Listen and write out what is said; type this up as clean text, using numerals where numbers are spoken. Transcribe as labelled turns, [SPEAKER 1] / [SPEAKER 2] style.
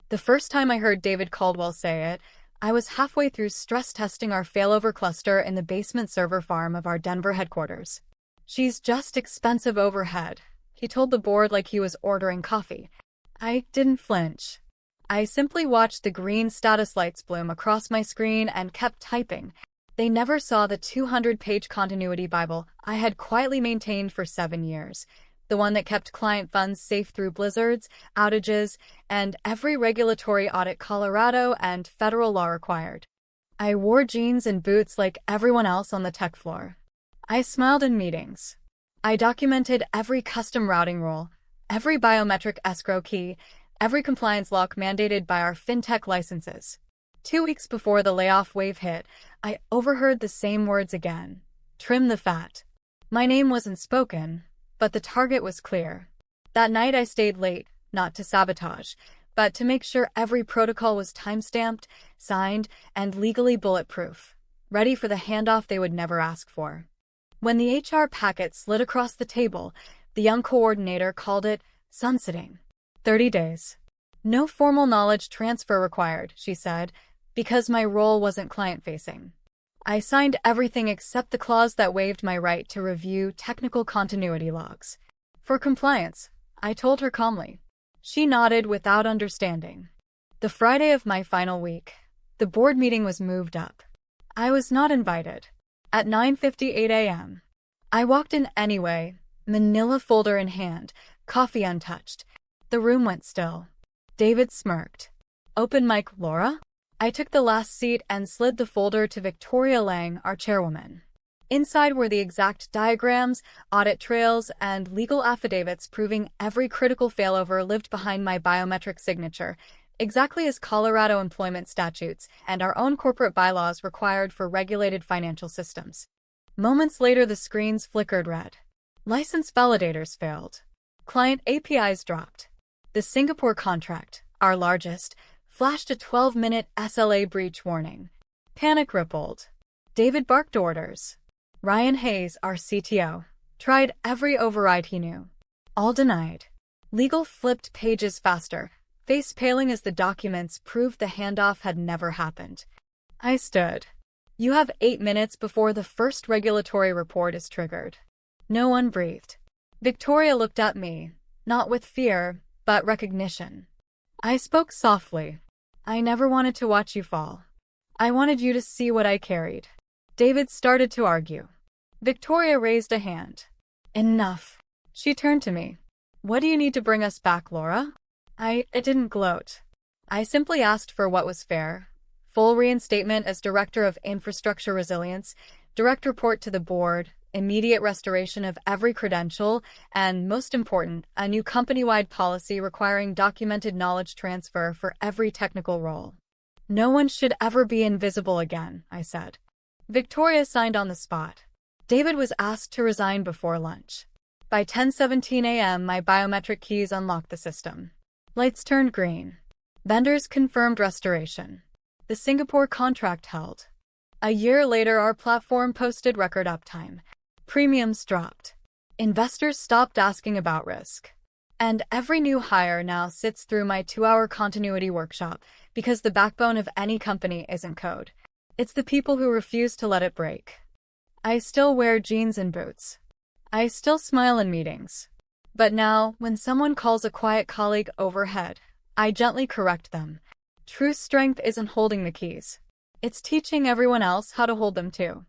[SPEAKER 1] The first time I heard David Caldwell say it, I was halfway through stress testing our failover cluster in the basement server farm of our Denver headquarters. "She's just expensive overhead," he told the board like he was ordering coffee. I didn't flinch. I simply watched the green status lights bloom across my screen and kept typing. They never saw the 200-page continuity Bible I had quietly maintained for 7 years, the one that kept client funds safe through blizzards, outages, and every regulatory audit Colorado and federal law required. I wore jeans and boots like everyone else on the tech floor. I smiled in meetings. I documented every custom routing rule, every biometric escrow key, every compliance lock mandated by our fintech licenses. 2 weeks before the layoff wave hit, I overheard the same words again. Trim the fat. My name wasn't spoken, but the target was clear. That night I stayed late, not to sabotage, but to make sure every protocol was timestamped, signed, and legally bulletproof, ready for the handoff they would never ask for. When the HR packet slid across the table, the young coordinator called it sunsetting. 30 days. No formal knowledge transfer required, she said, because my role wasn't client-facing. I signed everything except the clause that waived my right to review technical continuity logs. For compliance, I told her calmly. She nodded without understanding. The Friday of my final week, the board meeting was moved up. I was not invited. At 9:58 a.m. I walked in anyway, manila folder in hand, coffee untouched. The room went still. David smirked. "Open mic, Laura?" I took the last seat and slid the folder to Victoria Lang, our chairwoman. Inside were the exact diagrams, audit trails, and legal affidavits proving every critical failover lived behind my biometric signature, exactly as Colorado employment statutes and our own corporate bylaws required for regulated financial systems. Moments later, the screens flickered red. License validators failed. Client APIs dropped. The Singapore contract, our largest, flashed a 12-minute SLA breach warning. Panic rippled. David barked orders. Ryan Hayes, our CTO, tried every override he knew. All denied. Legal flipped pages faster, face paling as the documents proved the handoff had never happened. I stood. "You have 8 minutes before the first regulatory report is triggered." No one breathed. Victoria looked at me, not with fear, but recognition. I spoke softly. "I never wanted to watch you fall. I wanted you to see what I carried." David started to argue. Victoria raised a hand. "Enough." She turned to me. "What do you need to bring us back, Laura?" I didn't gloat. I simply asked for what was fair. Full reinstatement as Director of Infrastructure Resilience, direct report to the board, immediate restoration of every credential, and, most important, a new company-wide policy requiring documented knowledge transfer for every technical role. "No one should ever be invisible again," I said. Victoria signed on the spot. David was asked to resign before lunch. By 10:17 a.m., my biometric keys unlocked the system. Lights turned green. Vendors confirmed restoration. The Singapore contract held. A year later, our platform posted record uptime. Premiums dropped. Investors stopped asking about risk. And every new hire now sits through my 2-hour continuity workshop because the backbone of any company isn't code. It's the people who refuse to let it break. I still wear jeans and boots. I still smile in meetings. But now, when someone calls a quiet colleague overhead, I gently correct them. True strength isn't holding the keys. It's teaching everyone else how to hold them too.